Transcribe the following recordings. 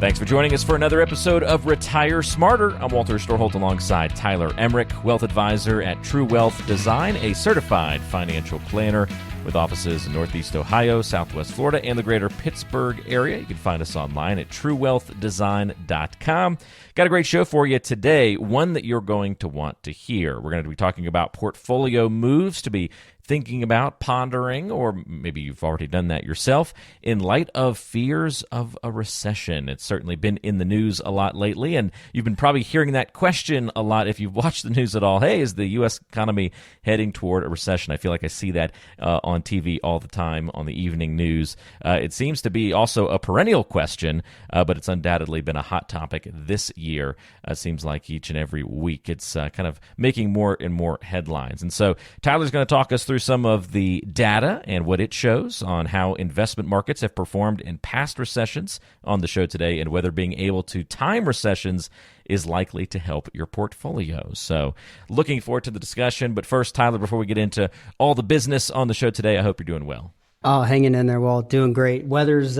Thanks for joining us for another episode of Retire Smarter. I'm Walter Storholt alongside Tyler Emrick, wealth advisor at True Wealth Design, a certified financial planner with offices in Northeast Ohio, Southwest Florida, and the greater Pittsburgh area. You can find us online at truewealthdesign.com. Got a great show for you today, one that you're going to want to hear. We're going to be talking about portfolio moves to be thinking about, pondering, or maybe you've already done that yourself, in light of fears of a recession. It's certainly been in the news a lot lately, and you've been probably hearing that question a lot if you've watched the news at all. Hey, is the U.S. economy heading toward a recession? I feel like I see that on TV all the time on the evening news. It seems to be also a perennial question, but it's undoubtedly been a hot topic this year. Seems like each and every week it's kind of making more and more headlines. And so Tyler's going to talk us through some of the data and what it shows on how investment markets have performed in past recessions on the show today, and whether being able to time recessions is likely to help your portfolio. So looking forward to the discussion. But first, Tyler, before we get into all the business on the show today, I hope you're doing well. Oh, hanging in there, Walt. Doing great. Weather's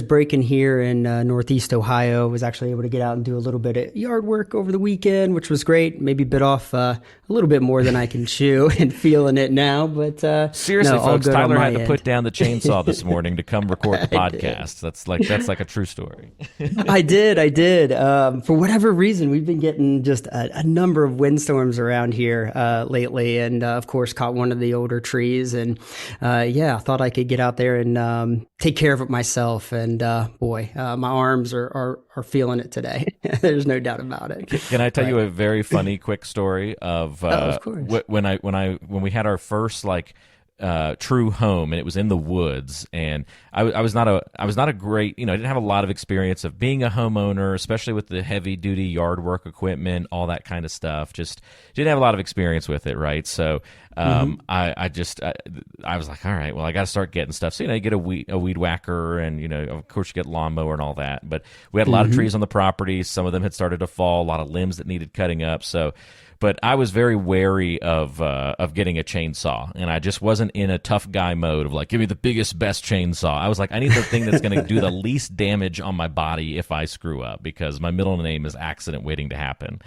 breaking here in Northeast Ohio. Was actually able to get out and do a little bit of yard work over the weekend, which was great. Maybe bit off a little bit more than I can chew and feeling it now. But seriously, no, folks, Tyler had to end. put down the chainsaw this morning to come record the podcast. That's like a true story. I did. For whatever reason, we've been getting just a number of windstorms around here lately, and of course, caught one of the older trees. And I thought I could get out there and take care of it myself. And my arms are feeling it today. There's no doubt about it. Can I tell you a very funny, quick story of course. when we had our first true home, and it was in the woods, and I was not a great, I didn't have a lot of experience of being a homeowner, especially with the heavy duty yard work equipment, all that kind of stuff. Just didn't have a lot of experience with it, right? So I was like, all right, well, I got to start getting stuff. So you get a weed whacker, and of course you get lawnmower and all that. But we had a lot of trees on the property. Some of them had started to fall, a lot of limbs that needed cutting up. But I was very wary of getting a chainsaw, and I just wasn't in a tough guy mode of like, give me the biggest, best chainsaw. I was like, I need the thing that's going to do the least damage on my body if I screw up, because my middle name is accident waiting to happen.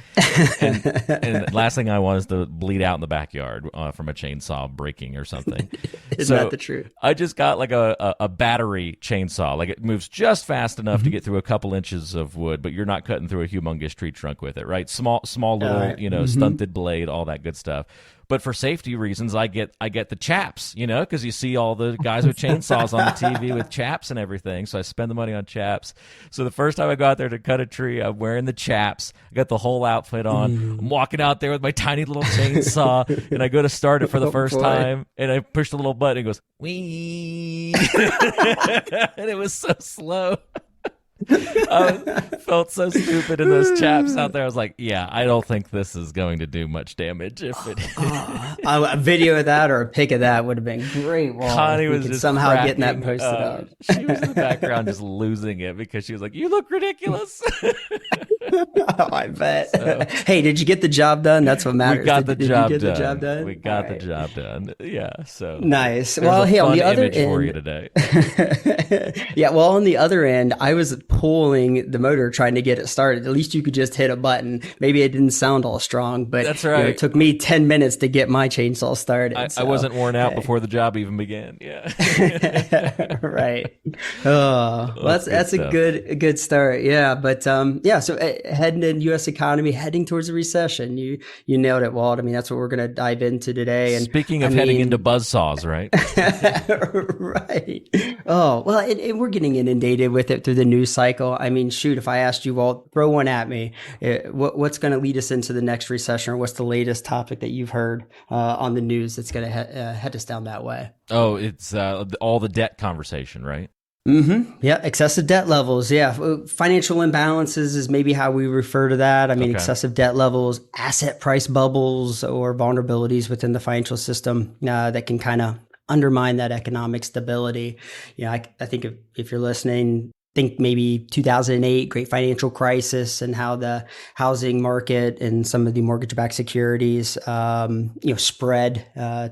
And the last thing I want is to bleed out in the backyard from a chainsaw breaking or something. Isn't that the truth? I just got like a battery chainsaw. Like, it moves just fast enough to get through a couple inches of wood, but you're not cutting through a humongous tree trunk with it, right? Small little, stunted blade, all that good stuff. But for safety reasons, I get the chaps, because you see all the guys with chainsaws on the TV with chaps and everything. So I spend the money on chaps. So the first time I go out there to cut a tree, I'm wearing the chaps. I got the whole outfit on. I'm walking out there with my tiny little chainsaw, and I go to start it for the first time, and I push the little button, and it goes, wee. And it was so slow. I felt so stupid in those chaps out there. I was like, yeah, I don't think this is going to do much damage. If it a video of that or a pic of that would have been great. Well, Connie was just somehow cracking, getting that posted up. She was in the background just losing it, because she was like, you look ridiculous. Oh, I bet. So, hey, did you get the job done? That's what matters. We got the job done. We got the job done. Yeah. So nice. Well, hey, on the other end for you today. Yeah. Well, on the other end, I was pulling the motor trying to get it started. At least you could just hit a button. Maybe it didn't sound all strong, but that's right. It took me 10 minutes to get my chainsaw started. I wasn't worn out before the job even began. Yeah. Right. Oh, well, that's a good start. Yeah. But so heading in U.S. economy, heading towards a recession. You nailed it, Walt. I mean, that's what we're going to dive into today. And speaking of heading into buzzsaws, right? Right. Oh, well, and we're getting inundated with it through the news cycle. I mean, shoot, if I asked you, Walt, throw one at me. What's going to lead us into the next recession, or what's the latest topic that you've heard on the news that's going to head us down that way? Oh, it's all the debt conversation, right? Yeah. Excessive debt levels. Yeah. Financial imbalances is maybe how we refer to that. I mean, excessive debt levels, asset price bubbles, or vulnerabilities within the financial system that can kind of undermine that economic stability. I think if you're listening, think maybe 2008 great financial crisis, and how the housing market and some of the mortgage-backed securities, spread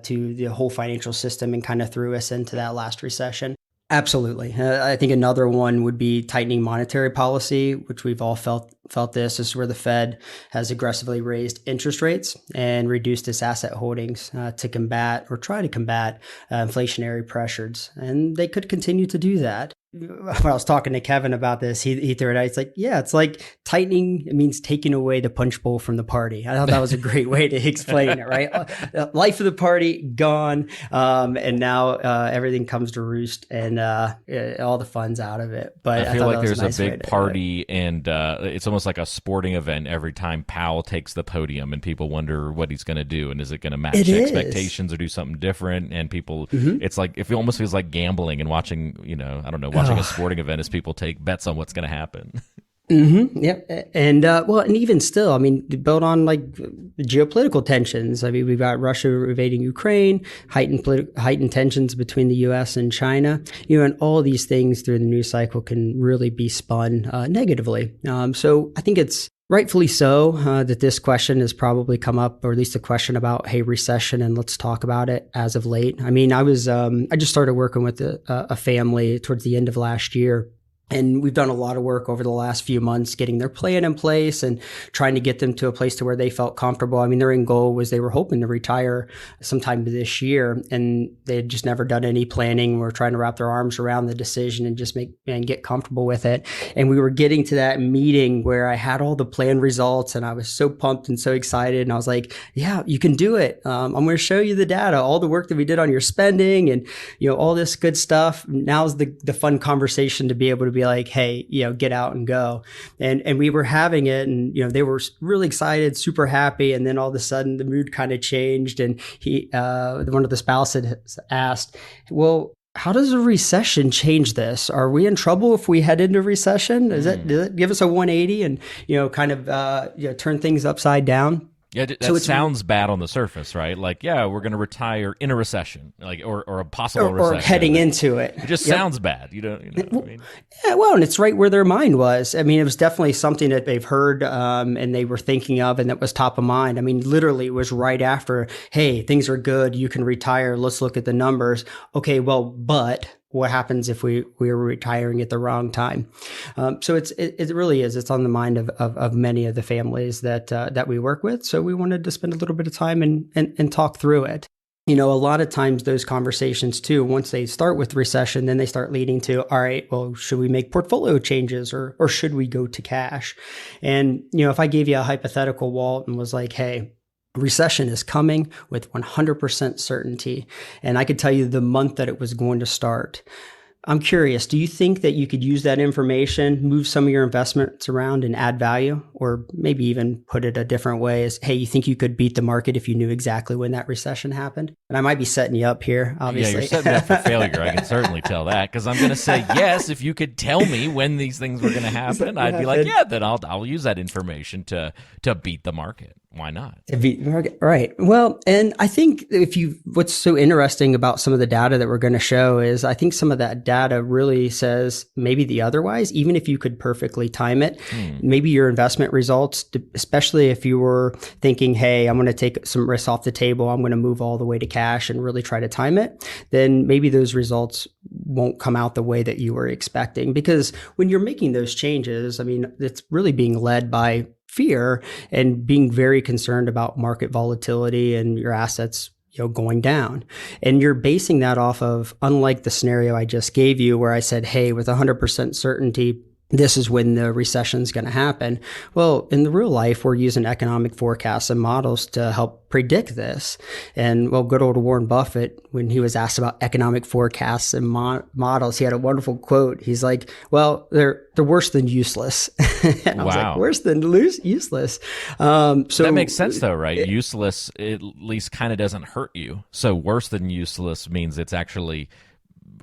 to the whole financial system and kind of threw us into that last recession. Absolutely. I think another one would be tightening monetary policy, which we've all felt this. This is where the Fed has aggressively raised interest rates and reduced its asset holdings to combat or try to combat inflationary pressures. And they could continue to do that. When I was talking to Kevin about this, he threw it out. It's like, yeah, it's like tightening. It means taking away the punch bowl from the party. I thought that was a great way to explain it, right? Life of the party gone. And now everything comes to roost and all the fun's out of it. But I feel like there's a big party and it's almost like a sporting event every time Powell takes the podium and people wonder what he's going to do. And is it going to match expectations or do something different? And people, it's like, it almost feels like gambling and watching, I don't know, watching a sporting event as people take bets on what's going to happen. Yep. And and even still, I mean, built on like geopolitical tensions. I mean, we've got Russia invading Ukraine, heightened tensions between the U.S. and China. And all these things through the news cycle can really be spun negatively. So I think it's rightfully so that this question has probably come up, or at least a question about, hey, recession, and let's talk about it as of late. I mean, I just started working with a family towards the end of last year. And we've done a lot of work over the last few months getting their plan in place and trying to get them to a place to where they felt comfortable. I mean, their end goal was they were hoping to retire sometime this year, and they had just never done any planning. We're trying to wrap their arms around the decision and just get comfortable with it. And we were getting to that meeting where I had all the plan results and I was so pumped and so excited. And I was like, yeah, you can do it. I'm going to show you the data, all the work that we did on your spending and, all this good stuff. Now's the fun conversation to be able to be like, hey, get out and go. And we were having it and, they were really excited, super happy. And then all of a sudden the mood kind of changed. And one of the spouses had asked, well, how does a recession change this? Are we in trouble if we head into recession? Does it give us a 180 and, turn things upside down? Yeah, that sounds bad on the surface, right? Like, yeah, we're going to retire in a recession, like, or a possible recession, or heading into it. It just sounds bad, you know what I mean? Yeah, well, and it's right where their mind was. I mean, it was definitely something that they've heard and they were thinking of, and that was top of mind. I mean, literally, it was right after, hey, things are good, you can retire. Let's look at the numbers. Okay, well, but what happens if we are retiring at the wrong time? So it really is. It's on the mind of many of the families that we work with. So we wanted to spend a little bit of time and talk through it. A lot of times those conversations too, once they start with recession, then they start leading to, all right, well, should we make portfolio changes or should we go to cash? And, if I gave you a hypothetical, Walt, and was like, hey, recession is coming with 100% certainty, and I could tell you the month that it was going to start. I'm curious, do you think that you could use that information, move some of your investments around and add value? Or maybe even put it a different way as, hey, you think you could beat the market if you knew exactly when that recession happened? And I might be setting you up here, obviously. Yeah, you're setting me up for failure. I can certainly tell that, because I'm going to say, yes, if you could tell me when these things were going to happen, I'd be like, yeah, then I'll use that information to beat the market. Why not? Right. Well, and I think what's so interesting about some of the data that we're going to show is I think some of that data really says maybe the otherwise, even if you could perfectly time it, maybe your investment results, especially if you were thinking, hey, I'm going to take some risks off the table, I'm going to move all the way to cash and really try to time it, then maybe those results won't come out the way that you were expecting. Because when you're making those changes, I mean, it's really being led by fear and being very concerned about market volatility and your assets going down. And you're basing that off of, unlike the scenario I just gave you where I said, hey, with 100% certainty, this is when the recession is going to happen. Well, in the real life, we're using economic forecasts and models to help predict this. And well, good old Warren Buffett, when he was asked about economic forecasts and models, he had a wonderful quote. He's like, well, they're worse than useless. And I was like, worse than useless. So that makes sense though, right? Useless at least kind of doesn't hurt you. So worse than useless means it's actually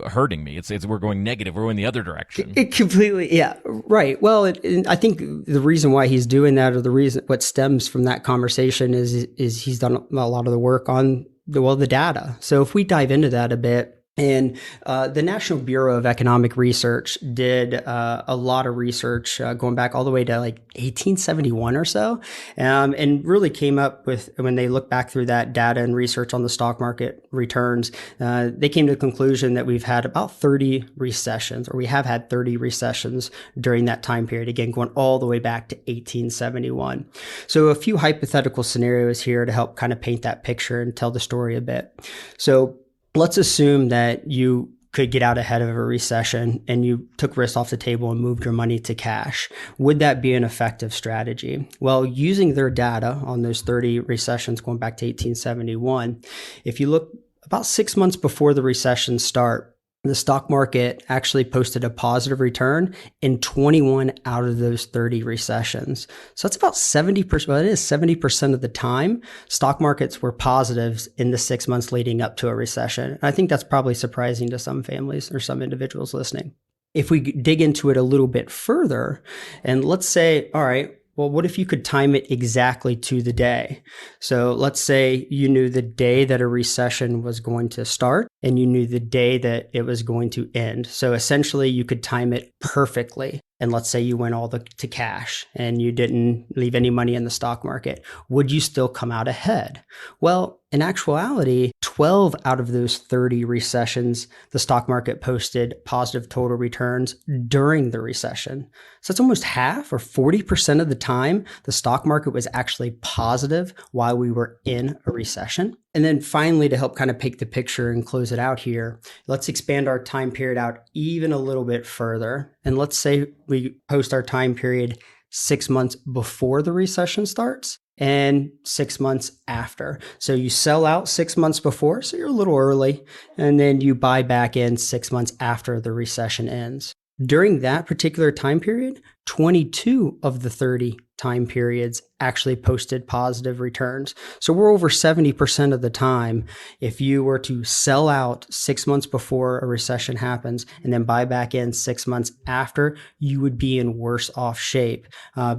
hurting me. It's we're going negative. We're going the other direction. It completely, yeah, right. Well, I think the reason why he's doing that, or the reason what stems from that conversation, is he's done a lot of the work on the data. So if we dive into that a bit, And the National Bureau of Economic Research did a lot of research going back all the way to like 1871 or so, and really came up with, when they look back through that data and research on the stock market returns, they came to the conclusion that we've had about 30 recessions, or we have had 30 recessions during that time period, again, going all the way back to 1871. So a few hypothetical scenarios here to help kind of paint that picture and tell the story a bit. So let's assume that you could get out ahead of a recession and you took risk off the table and moved your money to cash. Would that be an effective strategy? Well, using their data on those 30 recessions going back to 1871, if you look about 6 months before the recession start, the stock market actually posted a positive return in 21 out of those 30 recessions. So that's about 70%. Well, it is 70% of the time stock markets were positives in the 6 months leading up to a recession. And I think that's probably surprising to some families or some individuals listening. If we dig into it a little bit further, and let's say, all right, well, what if you could time it exactly to the day? So let's say you knew the day that a recession was going to start and you knew the day that it was going to end. So essentially you could time it perfectly. And let's say you went all to cash and you didn't leave any money in the stock market. Would you still come out ahead? Well, in actuality, 12 out of those 30 recessions, the stock market posted positive total returns during the recession. So it's almost half, or 40% of the time, the stock market was actually positive while we were in a recession. And then finally, to help kind of paint the picture and close it out here, let's expand our time period out even a little bit further. And let's say we post our time period 6 months before the recession starts and 6 months after. So you sell out 6 months before, so you're a little early, and then you buy back in 6 months after the recession ends. During that particular time period, 22 of the 30 time periods actually posted positive returns. So we're over 70% of the time. If you were to sell out 6 months before a recession happens and then buy back in 6 months after, you would be in worse off shape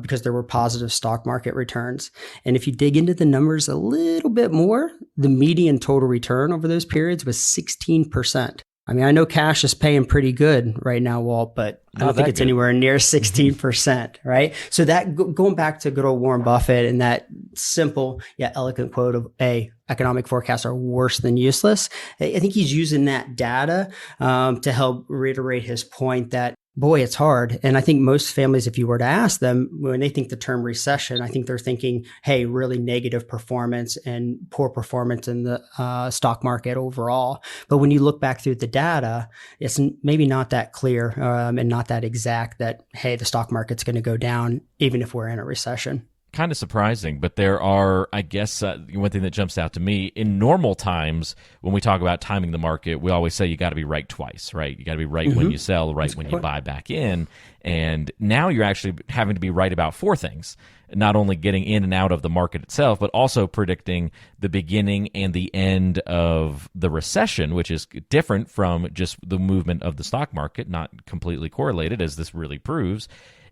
because there were positive stock market returns. And if you dig into the numbers a little bit more, the median total return over those periods was 16%. I mean, I know cash is paying pretty good right now, Walt, but I don't think it's anywhere near 16%, right? So that going back to good old Warren Buffett and that simple yet eloquent quote of economic forecasts are worse than useless. I think he's using that data to help reiterate his point that, boy, it's hard. And I think most families, if you were to ask them, when they think the term recession, I think they're thinking, hey, really negative performance and poor performance in the stock market overall. But when you look back through the data, it's maybe not that clear and not that exact that, hey, the stock market's going to go down even if we're in a recession. Kind of surprising, but there are, I guess, one thing that jumps out to me, in normal times, when we talk about timing the market, we always say you got to be right twice, right? You got to be right when you sell, right when you buy back in. And now you're actually having to be right about four things, not only getting in and out of the market itself, but also predicting the beginning and the end of the recession, which is different from just the movement of the stock market, not completely correlated, as this really proves.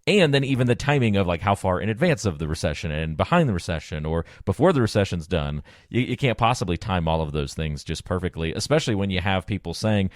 And then even the timing of like how far in advance of the recession and behind the recession or before the recession's done. You can't possibly time all of those things just perfectly, especially when you have people saying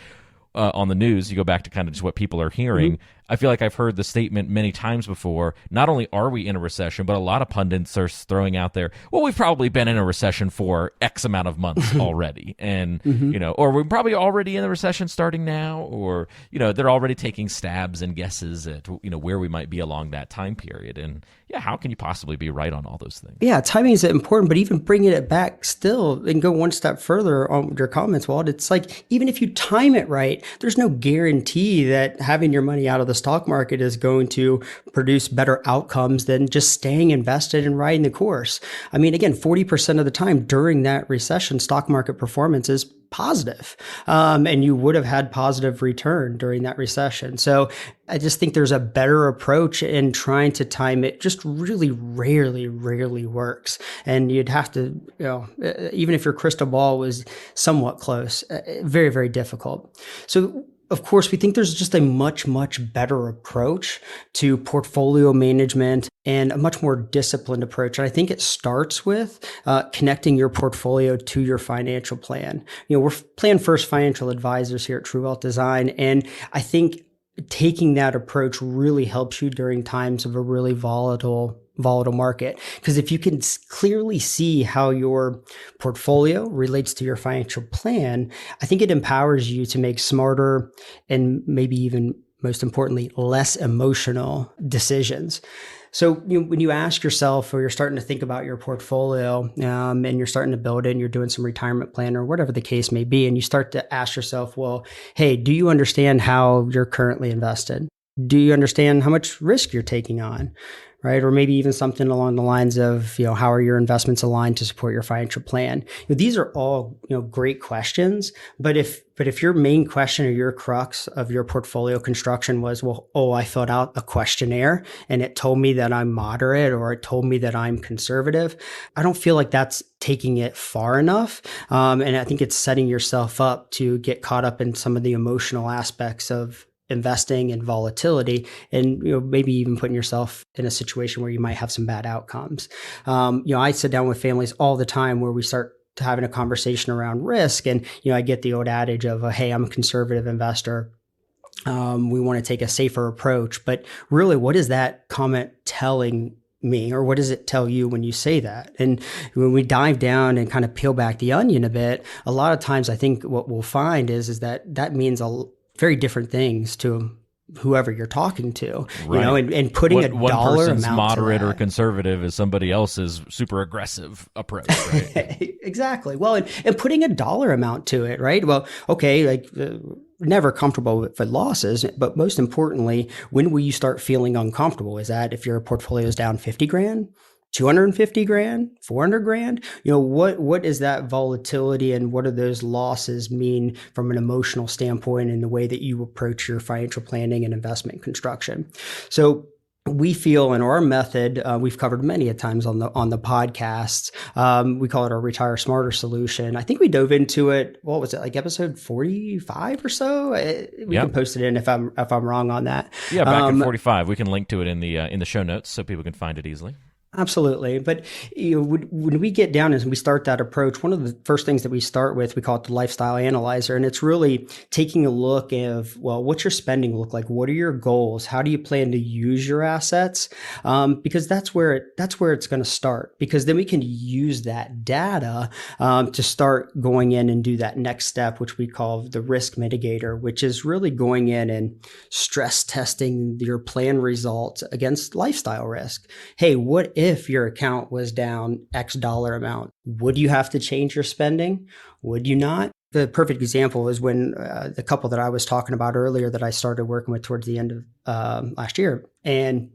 on the news, you go back to kind of just what people are hearing. I feel like I've heard the statement many times before, not only are we in a recession, but a lot of pundits are throwing out there, well, we've probably been in a recession for X amount of months already. And, you know, or we're probably already in the recession starting now, or, you know, they're already taking stabs and guesses at, you know, where we might be along that time period. And yeah, how can you possibly be right on all those things? Yeah, timing is important, but even bringing it back still and go one step further on your comments, Walt, it's like, even if you time it right, there's no guarantee that having your money out of the stock market is going to produce better outcomes than just staying invested and riding the course. I mean, again, 40% of the time during that recession, stock market performance is positive. And you would have had positive return during that recession. So I just think there's a better approach in trying to time it. Just really rarely works. And you'd have to, you know, even if your crystal ball was somewhat close, very difficult. So Of course, we think there's just a much, much better approach to portfolio management and a much more disciplined approach. And I think it starts with connecting your portfolio to your financial plan. We're plan first financial advisors here at True Wealth Design. And I think taking that approach really helps you during times of a really volatile market. Because if you can clearly see how your portfolio relates to your financial plan, I think it empowers you to make smarter and maybe even most importantly, less emotional decisions. So when you ask yourself, or you're starting to think about your portfolio, and you're starting to build it, and you're doing some retirement plan or whatever the case may be, and you start to ask yourself, well, hey, do you understand how you're currently invested? Do you understand how much risk you're taking on? Right? Or maybe even something along the lines of, how are your investments aligned to support your financial plan? These are all, great questions. But if your main question or your crux of your portfolio construction was, well, I filled out a questionnaire and it told me that I'm moderate, or it told me that I'm conservative, I don't feel like that's taking it far enough. And I think it's setting yourself up to get caught up in some of the emotional aspects of investing and volatility, and maybe even putting yourself in a situation where you might have some bad outcomes. I sit down with families all the time where we start having a conversation around risk, and I get the old adage of, hey, I'm a conservative investor. We want to take a safer approach. But really, what is that comment telling me, or what does it tell you when you say that? And when we dive down and kind of peel back the onion a bit, a lot of times I think what we'll find is that means very different things to whoever you're talking to, right. And putting a dollar amount moderate to that. or conservative is somebody else's super aggressive approach, right? Exactly. Well, and putting a dollar amount to it, right? Well, okay, never comfortable with losses, but most importantly, when will you start feeling uncomfortable? Is that if your portfolio is down 50 grand? 250 grand, 400 grand, what is that volatility, and what do those losses mean from an emotional standpoint in the way that you approach your financial planning and investment construction? So we feel in our method, we've covered many a times on the podcasts. We call it our Retire Smarter solution. I think we dove into it. What was it, like episode 45 or so? We can post it in if I'm wrong on that. Yeah, back in 45. We can link to it in the show notes so people can find it easily. Absolutely. But when we get down and we start that approach, one of the first things that we start with, we call it the lifestyle analyzer. And it's really taking a look of, well, what's your spending look like? What are your goals? How do you plan to use your assets? Because that's where it's going to start, because then we can use that data to start going in and do that next step, which we call the risk mitigator, which is really going in and stress testing your plan results against lifestyle risk. Hey, what if your account was down X dollar amount? Would you have to change your spending? Would you not? The perfect example is when the couple that I was talking about earlier that I started working with towards the end of last year. And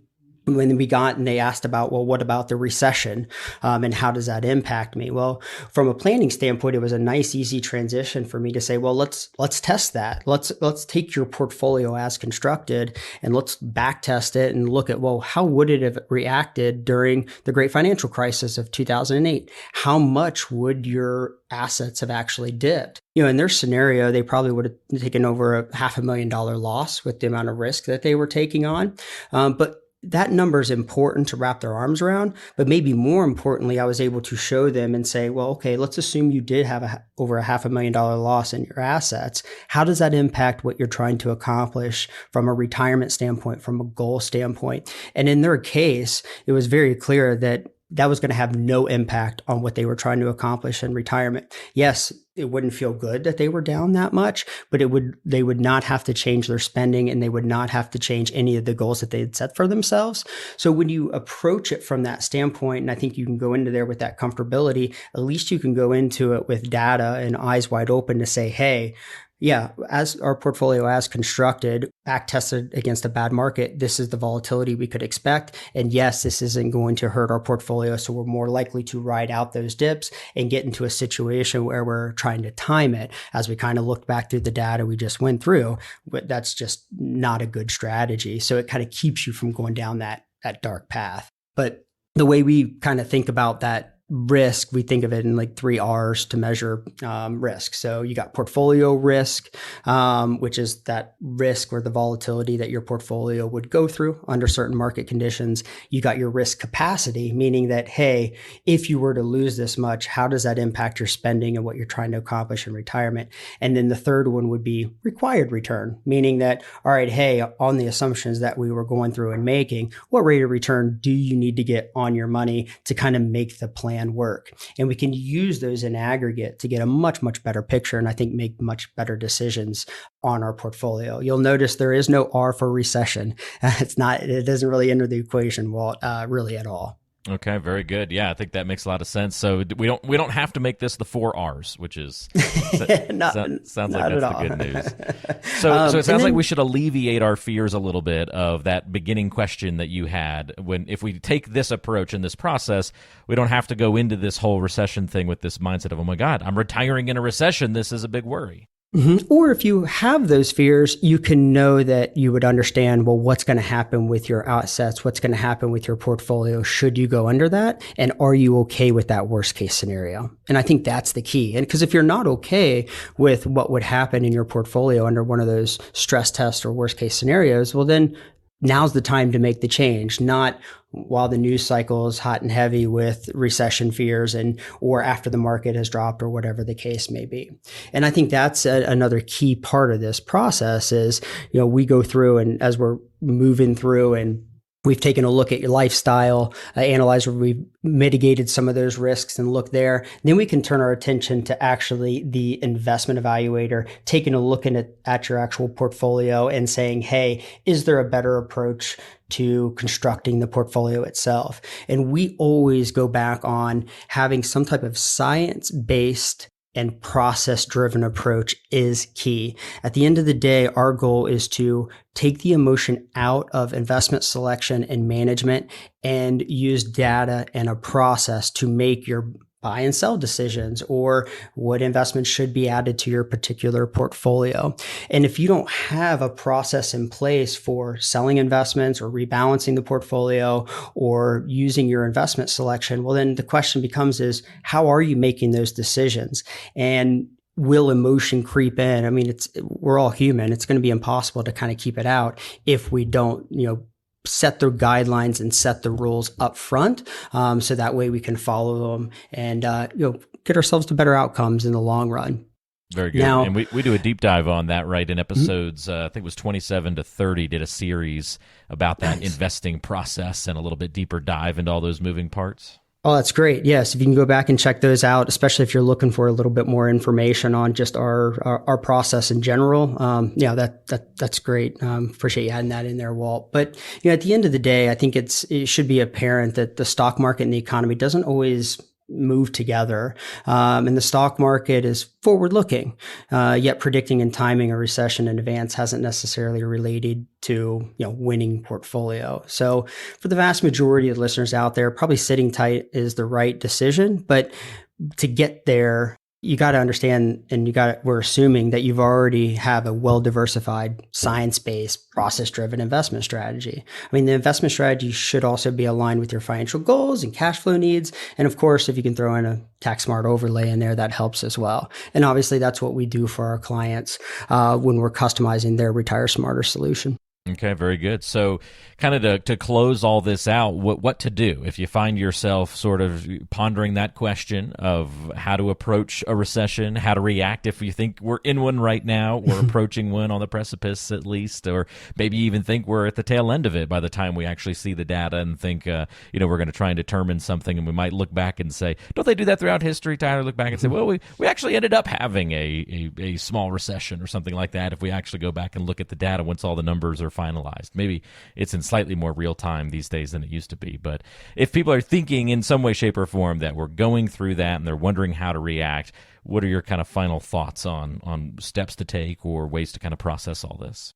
when we got and they asked about, well, what about the recession? And how does that impact me? Well, from a planning standpoint, it was a nice, easy transition for me to say, well, let's test that. Let's take your portfolio as constructed and let's back test it and look at, well, how would it have reacted during the great financial crisis of 2008? How much would your assets have actually dipped? In their scenario, they probably would have taken over a $500,000 loss with the amount of risk that they were taking on. But that number is important to wrap their arms around, but maybe more importantly, I was able to show them and say, well, okay, let's assume you did have over a $500,000 loss in your assets. How does that impact what you're trying to accomplish from a retirement standpoint, from a goal standpoint? And in their case, it was very clear that was going to have no impact on what they were trying to accomplish in retirement. Yes, it wouldn't feel good that they were down that much, but they would not have to change their spending, and they would not have to change any of the goals that they had set for themselves. So when you approach it from that standpoint, and I think you can go into there with that comfortability, at least you can go into it with data and eyes wide open to say, hey, yeah, as our portfolio as constructed, back tested against a bad market, this is the volatility we could expect. And yes, this isn't going to hurt our portfolio. So we're more likely to ride out those dips and get into a situation where we're trying to time it. As we kind of looked back through the data we just went through, but that's just not a good strategy. So it kind of keeps you from going down that dark path. But the way we kind of think about that risk, we think of it in like 3 R's to measure risk. So you got portfolio risk, which is that risk or the volatility that your portfolio would go through under certain market conditions. You got your risk capacity, meaning that, hey, if you were to lose this much, how does that impact your spending and what you're trying to accomplish in retirement? And then the third one would be required return, meaning that, all right, hey, on the assumptions that we were going through and making, what rate of return do you need to get on your money to kind of make the plan work? And we can use those in aggregate to get a much, much better picture and I think make much better decisions on our portfolio. You'll notice there is no R for recession. It doesn't really enter the equation, Walt, really at all. Okay, very good. Yeah, I think that makes a lot of sense. So we don't have to make this the 4 R's, which is sounds like that's the good news. So it sounds like we should alleviate our fears a little bit of that beginning question that you had. If we take this approach in this process, we don't have to go into this whole recession thing with this mindset of, oh my God, I'm retiring in a recession. This is a big worry. Mm-hmm. Or if you have those fears, you can know that you would understand, well, what's going to happen with your assets? What's going to happen with your portfolio? Should you go under that? And are you okay with that worst case scenario? And I think that's the key. And because if you're not okay with what would happen in your portfolio under one of those stress tests or worst case scenarios, well, then now's the time to make the change, not while the news cycle is hot and heavy with recession fears or after the market has dropped or whatever the case may be. And I think that's another key part of this process is, we go through and as we're moving through and we've taken a look at your lifestyle, analyzed where we've mitigated some of those risks and look there. Then we can turn our attention to actually the investment evaluator, taking a look at your actual portfolio and saying, hey, is there a better approach to constructing the portfolio itself? And we always go back on having some type of science-based and process-driven approach is key. At the end of the day, our goal is to take the emotion out of investment selection and management and use data and a process to make your buy and sell decisions or what investments should be added to your particular portfolio. And if you don't have a process in place for selling investments or rebalancing the portfolio or using your investment selection, well, then the question becomes is how are you making those decisions? And will emotion creep in? I mean, we're all human. It's going to be impossible to kind of keep it out if we don't, set the guidelines and set the rules up front. So that way we can follow them and, get ourselves to better outcomes in the long run. Very good. Now, and we do a deep dive on that, right? In episodes, I think it was 27 to 30, did a series about that investing process and a little bit deeper dive into all those moving parts. Oh, that's great. Yes. If you can go back and check those out, especially if you're looking for a little bit more information on just our process in general. That's great. Appreciate you adding that in there, Walt. But, at the end of the day, I think it should be apparent that the stock market and the economy doesn't always move together. And the stock market is forward looking, yet predicting and timing a recession in advance hasn't necessarily related to, winning portfolio. So for the vast majority of listeners out there, probably sitting tight is the right decision, but to get there, you got to understand, and we're assuming that you've already have a well-diversified, science-based, process-driven investment strategy. I mean, the investment strategy should also be aligned with your financial goals and cash flow needs. And of course, if you can throw in a tax smart overlay in there, that helps as well. And obviously that's what we do for our clients, when we're customizing their Retire Smarter solution. Okay, very good. So kind of to close all this out, what to do if you find yourself sort of pondering that question of how to approach a recession, how to react if you think we're in one right now, or approaching one on the precipice at least, or maybe even think we're at the tail end of it by the time we actually see the data and think, we're going to try and determine something, and we might look back and say, don't they do that throughout history, Tyler? Look back and say, well, we actually ended up having a small recession or something like that if we actually go back and look at the data once all the numbers are finalized. Maybe it's in slightly more real time these days than it used to be. But if people are thinking in some way, shape, or form that we're going through that and they're wondering how to react, what are your kind of final thoughts on steps to take or ways to kind of process all this?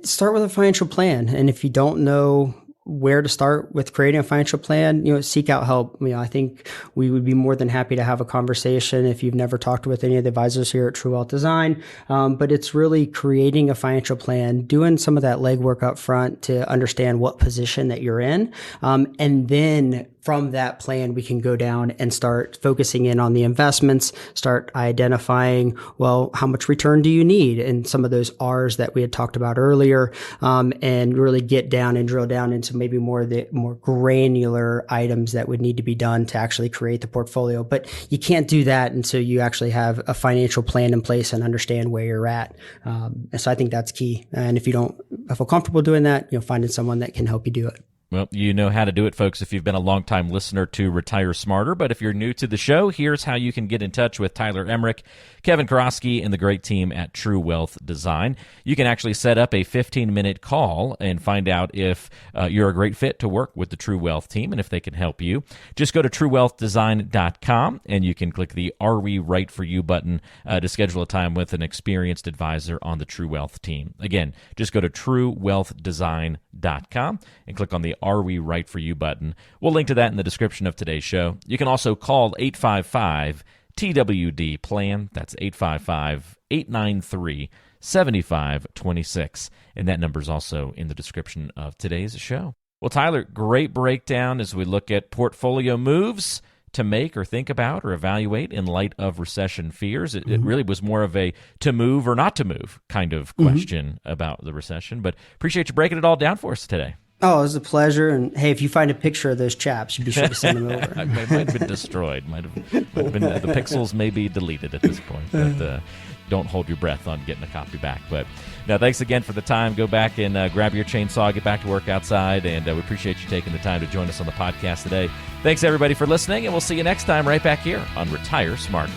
Start with a financial plan. And if you don't know where to start with creating a financial plan, seek out help. I think we would be more than happy to have a conversation if you've never talked with any of the advisors here at True Wealth Design. But it's really creating a financial plan, doing some of that legwork up front to understand what position that you're in. And then from that plan, we can go down and start focusing in on the investments, start identifying, well, how much return do you need? And some of those R's that we had talked about earlier, and really get down and drill down into maybe more of the more granular items that would need to be done to actually create the portfolio. But you can't do that until you actually have a financial plan in place and understand where you're at. And so I think that's key. And if you don't feel comfortable doing that, finding someone that can help you do it. Well, you know how to do it, folks, if you've been a longtime listener to Retire Smarter. But if you're new to the show, here's how you can get in touch with Tyler Emrick, Kevin Karofsky, and the great team at True Wealth Design. You can actually set up a 15-minute call and find out if you're a great fit to work with the True Wealth team and if they can help you. Just go to truewealthdesign.com, and you can click the Are We Right For You button to schedule a time with an experienced advisor on the True Wealth team. Again, just go to truewealthdesign.com and click on the Are We Right For You button. We'll link to that in the description of today's show. You can also call 855-TWD-PLAN. That's 855-893-7526. And that number is also in the description of today's show. Well, Tyler, great breakdown as we look at portfolio moves to make or think about or evaluate in light of recession fears. It really was more of a to move or not to move kind of question about the recession. But appreciate you breaking it all down for us today. Oh, it was a pleasure. And hey, if you find a picture of those chaps, be sure to send them over. It might have been destroyed. Might have been the pixels may be deleted at this point. But don't hold your breath on getting a copy back. But now, thanks again for the time. Go back and grab your chainsaw, get back to work outside, and we appreciate you taking the time to join us on the podcast today. Thanks, everybody, for listening, and we'll see you next time right back here on Retire Smarter.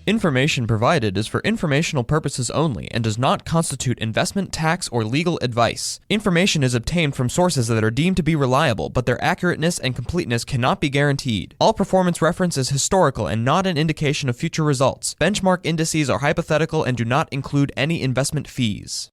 Information provided is for informational purposes only and does not constitute investment, tax, or legal advice. Information is obtained from sources that are deemed to be reliable, but their accurateness and completeness cannot be guaranteed. All performance reference is historical and not an indication of future results. Benchmark indices are hypothetical and do not include any investment fees.